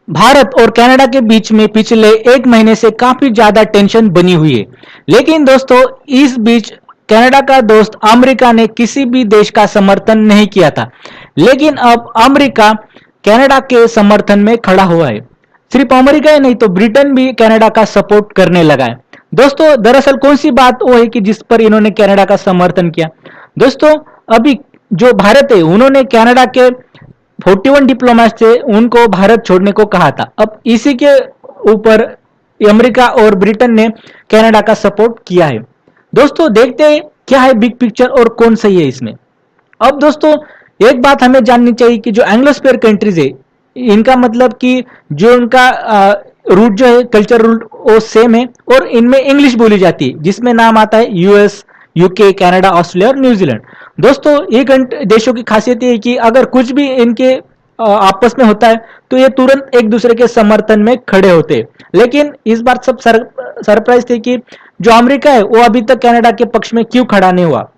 भारत और कनाडा के बीच में पिछले एक महीने से काफी ज्यादा टेंशन बनी हुई है। लेकिन दोस्तों, इस बीच कनाडा का दोस्त अमेरिका ने किसी भी देश का समर्थन नहीं किया था। लेकिन अब अमेरिका कनाडा के समर्थन में खड़ा हुआ है। सिर्फ अमेरिका ही नहीं तो ब्रिटेन भी कनाडा का सपोर्ट करने लगा है। दोस्तों, दरअसल कौन सी बात वो है कि जिस पर इन्होंने कनाडा का समर्थन किया? दोस्तों, अभी जो भारत है उन्होंने कनाडा के 41 डिप्लोमेट थे, उनको भारत छोड़ने को कहा था। अब इसी के ऊपर अमेरिका और ब्रिटेन ने कनाडा का सपोर्ट किया है। दोस्तों, देखते हैं क्या है बिग पिक्चर और कौन सही है इसमें। अब दोस्तों, एक बात हमें जाननी चाहिए कि जो एंग्लोस्फेयर कंट्रीज है, इनका मतलब कि जो उनका रूट जो है, कल्चर रूट वो सेम है और इनमें इंग्लिश बोली जाती है, जिसमें नाम आता है यूएस, यूके, कनाडा, ऑस्ट्रेलिया और न्यूजीलैंड। दोस्तों, ये देशों की खासियत ये है कि अगर कुछ भी इनके आपस में होता है तो ये तुरंत एक दूसरे के समर्थन में खड़े होते हैं। लेकिन इस बार सब सरप्राइज थे कि जो अमेरिका है वो अभी तक कनाडा के पक्ष में क्यों खड़ा नहीं हुआ।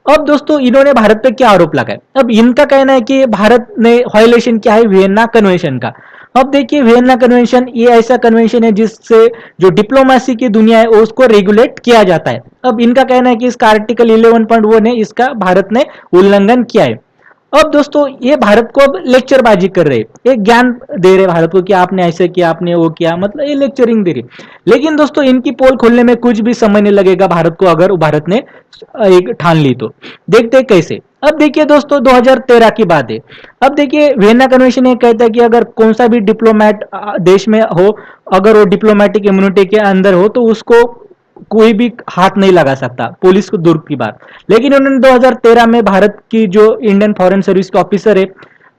अब दोस्तों, इन्होंने भारत पे क्या आरोप लगाए? अब इनका कहना है कि भारत ने वायलेशन किया है वियना कन्वेंशन का। अब देखिए, वियना कन्वेंशन ये ऐसा कन्वेंशन है जिससे जो डिप्लोमेसी की दुनिया है उसको रेगुलेट किया जाता है। अब इनका कहना है कि इसका आर्टिकल 11.1 है, इसका भारत ने उल्लंघन किया है। अब दोस्तों, ये भारत को अब लेक्चरबाजी कर रहे हैं, एक ज्ञान दे रहे भारत को कि आपने ऐसे किया, आपने वो किया, मतलब ये लेक्चरिंग दे रही। लेकिन दोस्तों, इनकी पोल खोलने में कुछ भी समय नहीं लगेगा भारत को, अगर भारत ने एक ठान ली तो। देखते कैसे। अब देखिए दोस्तों, 2013 की बात है। अब देखिए, वियना कन्वेंशन ये कहता है कि अगर कौन सा भी डिप्लोमेट देश में हो, अगर वो डिप्लोमेटिक इम्यूनिटी के अंदर हो तो उसको कोई भी हाथ नहीं लगा सकता, पुलिस को दूर की बात। लेकिन उन्होंने 2013 में भारत की जो इंडियन फॉरेन सर्विस के ऑफिसर है,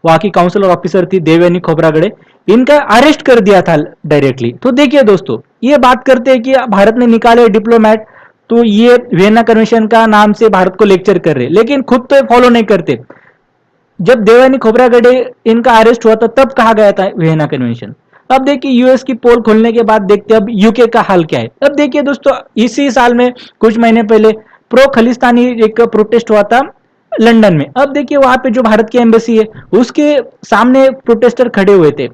वहां की काउंसिलर ऑफिसर थी देवयानी खोब्रागड़े, इनका अरेस्ट कर दिया था डायरेक्टली। तो देखिए दोस्तों, ये बात करते हैं कि भारत ने निकाले डिप्लोमेट, तो ये वियना कन्वेंशन का नाम से भारत को लेक्चर कर रहे, लेकिन खुद तो फॉलो नहीं करते। जब देवयानी खोब्रागड़े इनका अरेस्ट हुआ था तब कहा गया था वियना कन्वेंशन। अब देखिए, यूएस की पोल खोलने के बाद देखते अब यूके का हाल क्या है। अब देखिए दोस्तों, इसी साल में कुछ महीने पहले प्रो खालिस्तानी एक प्रोटेस्ट हुआ था लंदन में। अब देखिए, वहां पे जो भारत की एम्बेसी है उसके सामने प्रोटेस्टर खड़े हुए थे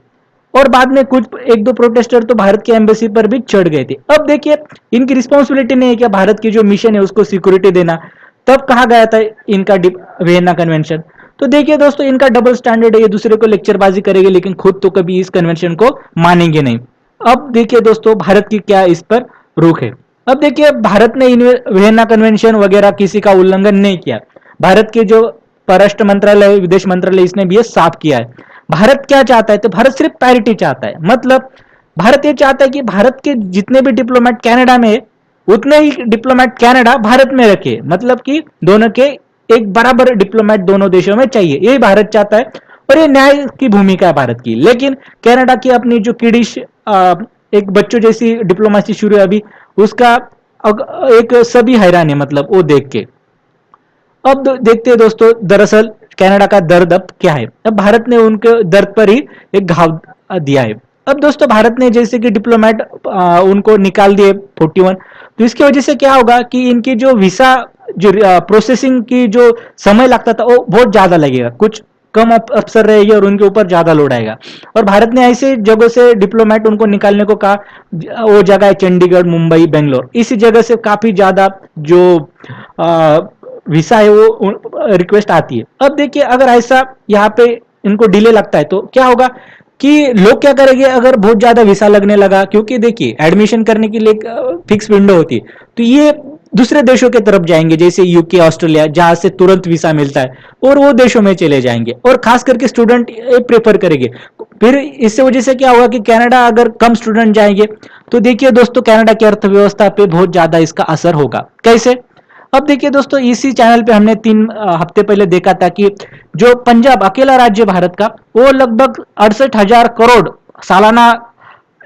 और बाद में कुछ एक दो प्रोटेस्टर तो भारत की एम्बेसी पर भी चढ़ गए थे। अब देखिए, इनकी रिस्पॉन्सिबिलिटी नहीं है कि भारत की जो मिशन है उसको सिक्योरिटी देना। तब कहा गया था इनका वियना कन्वेंशन। तो देखिए दोस्तों, इनका डबल स्टैंडर्ड है, ये दूसरे को लेक्चरबाजी करेंगे लेकिन खुद तो कभी इस कन्वेंशन को मानेंगे नहीं। अब देखिए दोस्तों, भारत की क्या इस पर रुख है। अब देखिए, भारत ने वियना कन्वेंशन वगैरह किसी का उल्लंघन नहीं किया। भारत के जो परराष्ट्र मंत्रालय, विदेश मंत्रालय, इसने भी ये साफ किया है। भारत क्या चाहता है? तो भारत सिर्फ पैरिटी चाहता है। मतलब भारत ये चाहता है कि भारत के जितने भी डिप्लोमेट कनाडा में है उतने ही डिप्लोमेट कनाडा भारत में रखे, मतलब कि दोनों के एक बराबर डिप्लोमेट दोनों देशों में चाहिए, यही भारत चाहता है। और ये न्याय की भूमिका है भारत की। लेकिन कनाडा की अपनी जो किडिश एक बच्चों जैसी डिप्लोमेसी शुरू है अभी, उसका एक सभी हैरान है, मतलब वो देख के। अब देखते हैं दोस्तों, दरअसल कनाडा का दर्द अब क्या है। अब भारत ने उनके दर्द पर ही एक घाव दिया है। अब दोस्तों, भारत ने जैसे कि डिप्लोमेट उनको निकाल दिए 41, तो इसकी वजह से क्या होगा कि इनकी जो वीसा जो प्रोसेसिंग की जो समय लगता था वो बहुत ज्यादा लगेगा, कुछ कम अफसर रहेंगे और उनके ऊपर ज्यादा लोड आएगा। और भारत ने ऐसे जगह से डिप्लोमेट उनको निकालने को कहा, वो जगह है चंडीगढ़, मुंबई, बेंगलोर। इसी जगह से काफी ज्यादा जो वीसा है वो रिक्वेस्ट आती है। अब देखिए, अगर ऐसा यहाँ पे इनको डिले लगता है तो क्या होगा कि लोग क्या करेंगे अगर बहुत ज्यादा वीसा लगने लगा, क्योंकि देखिए एडमिशन करने के लिए एक फिक्स विंडो होती है, तो ये दूसरे देशों की तरफ जाएंगे जैसे यूके, ऑस्ट्रेलिया, जहां से तुरंत वीसा मिलता है, और वो देशों में चले जाएंगे। और खास करके स्टूडेंट प्रेफर करेंगे। फिर इससे वजह से क्या होगा कि कनाडा अगर कम स्टूडेंट जाएंगे तो देखिए दोस्तों, कनाडा की अर्थव्यवस्था पे बहुत ज्यादा इसका असर होगा। कैसे? अब देखिए दोस्तों, इसी चैनल पे हमने 3 हफ्ते पहले देखा था कि जो पंजाब अकेला राज्य भारत का, वो लगभग 68,000 करोड़ सालाना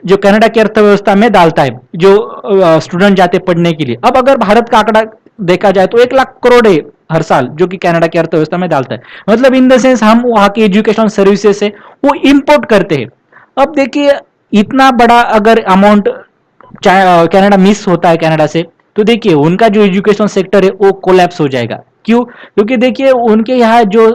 जो कनाडा की अर्थव्यवस्था में डालता है, जो स्टूडेंट जाते पढ़ने के लिए। अब अगर भारत का आंकड़ा देखा जाए तो 1 लाख करोड़ है हर साल, जो कि कनाडा की अर्थव्यवस्था में डालता है। मतलब इन द सेंस हम वहां की एजुकेशन सर्विसेज है वो इंपोर्ट करते हैं। अब देखिए, इतना बड़ा अगर अमाउंट कनाडा मिस होता है कनाडा से, तो देखिए उनका जो एजुकेशन सेक्टर है वो कोलैप्स हो जाएगा। क्यों? क्योंकि देखिए उनके यहाँ जो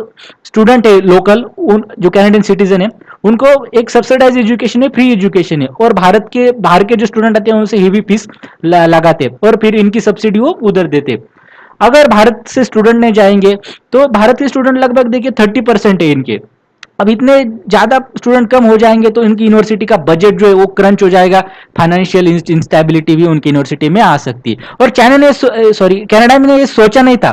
स्टूडेंट है लोकल, उन जो कैनेडियन सिटीजन है, उनको एक सब्सिडाइज एजुकेशन है, फ्री एजुकेशन है, और भारत के बाहर के जो स्टूडेंट आते हैं उनसे हेवी फीस लगाते और फिर इनकी सब्सिडी वो उधर देते। अगर भारत से स्टूडेंट नहीं जाएंगे तो भारत के स्टूडेंट लगभग देखिए 30% है इनके। अब इतने ज्यादा स्टूडेंट कम हो जाएंगे तो इनकी यूनिवर्सिटी का बजट जो है वो क्रंच हो जाएगा, फाइनेंशियल इंस्टेबिलिटी भी उनकी यूनिवर्सिटी में आ सकती है। और चाइना ने सॉरी कनाडा ने ये सोचा नहीं था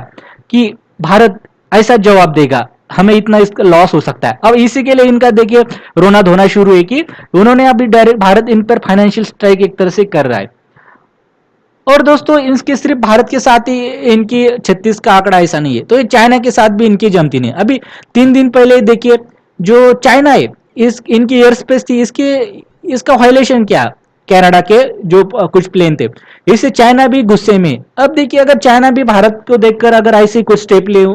कि भारत ऐसा जवाब देगा, हमें इतना इसका लॉस हो सकता है। अब इसी के लिए इनका देखिए रोना धोना शुरू है कि उन्होंने अभी डायरेक्ट भारत इन पर फाइनेंशियल स्ट्राइक एक तरह से कर रहा है। और दोस्तों इनके सिर्फ भारत के साथ ही इनकी 36 का आंकड़ा ऐसा नहीं है, तो ये चाइना के साथ भी इनकी जमती नहीं। अभी 3 दिन पहले देखिए जो चाइना है, इस इनकी एयर स्पेस थी, इसके इसका वायलेशन क्या, कनाडा के जो कुछ प्लेन थे, इससे चाइना भी गुस्से में। अब देखिए अगर चाइना भी भारत को देखकर अगर ऐसे कुछ स्टेप ले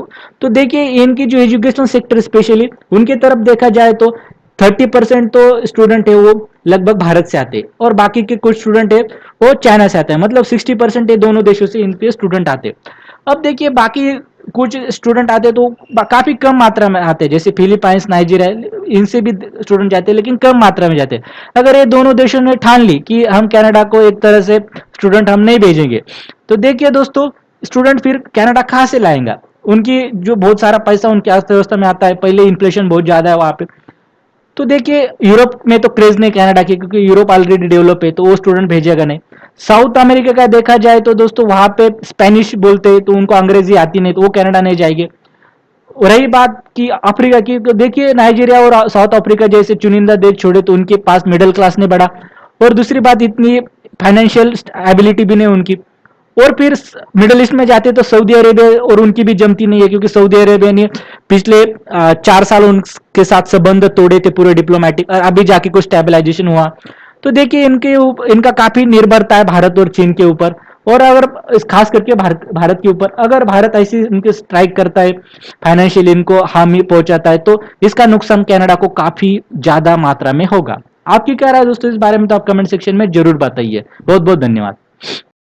तो देखिए इनकी जो एजुकेशन सेक्टर स्पेशली उनकी तरफ देखा जाए तो 30% तो स्टूडेंट है वो लगभग भारत से आते हैं, और बाकी के कुछ स्टूडेंट है वो चाइना से आते हैं, मतलब 60% दोनों देशों से इनके स्टूडेंट आते हैं। अब देखिए बाकी कुछ स्टूडेंट आते तो काफी कम मात्रा में आते हैं, जैसे फिलीपाइंस, नाइजीरिया, इनसे भी स्टूडेंट जाते हैं लेकिन कम मात्रा में जाते हैं। अगर ये दोनों देशों ने ठान ली कि हम कनाडा को एक तरह से स्टूडेंट हम नहीं भेजेंगे, तो देखिए दोस्तों स्टूडेंट फिर कनाडा कहाँ से लाएंगा? उनकी जो बहुत सारा पैसा उनकी अर्थव्यवस्था में आता है, पहले इन्फ्लेशन बहुत ज्यादा है वहां पे। तो देखिए यूरोप में तो क्रेज नहीं कनाडा की, क्योंकि यूरोप ऑलरेडी डेवलप है तो वो स्टूडेंट भेजेगा नहीं। साउथ अमेरिका का देखा जाए तो दोस्तों वहां पे स्पेनिश बोलते हैं तो उनको अंग्रेजी आती नहीं, तो वो कनाडा नहीं जाएंगे। रही बात की अफ्रीका की, तो देखिए नाइजीरिया और साउथ अफ्रीका जैसे चुनिंदा देश छोड़े तो उनके पास मिडिल क्लास नहीं बढ़ा, और दूसरी बात इतनी फाइनेंशियल एबिलिटी भी नहीं उनकी। और फिर मिडिल ईस्ट में जाते तो सऊदी अरेबिया और उनकी भी जमती नहीं है, क्योंकि सऊदी अरेबिया ने पिछले 4 साल उनके साथ संबंध तोड़े थे पूरे डिप्लोमेटिक, और अभी जाके कुछ स्टेबलाइजेशन हुआ। तो देखिए इनका काफी निर्भरता है भारत और चीन के ऊपर, और अगर खास करके भारत के ऊपर अगर भारत ऐसी इनके स्ट्राइक करता है, फाइनेंशियली इनको हानि पहुंचाता है, तो इसका नुकसान कनाडा को काफी ज्यादा मात्रा में होगा। आपकी क्या राय है दोस्तों इस बारे में? तो आप कमेंट सेक्शन में जरूर बताइए। बहुत बहुत धन्यवाद।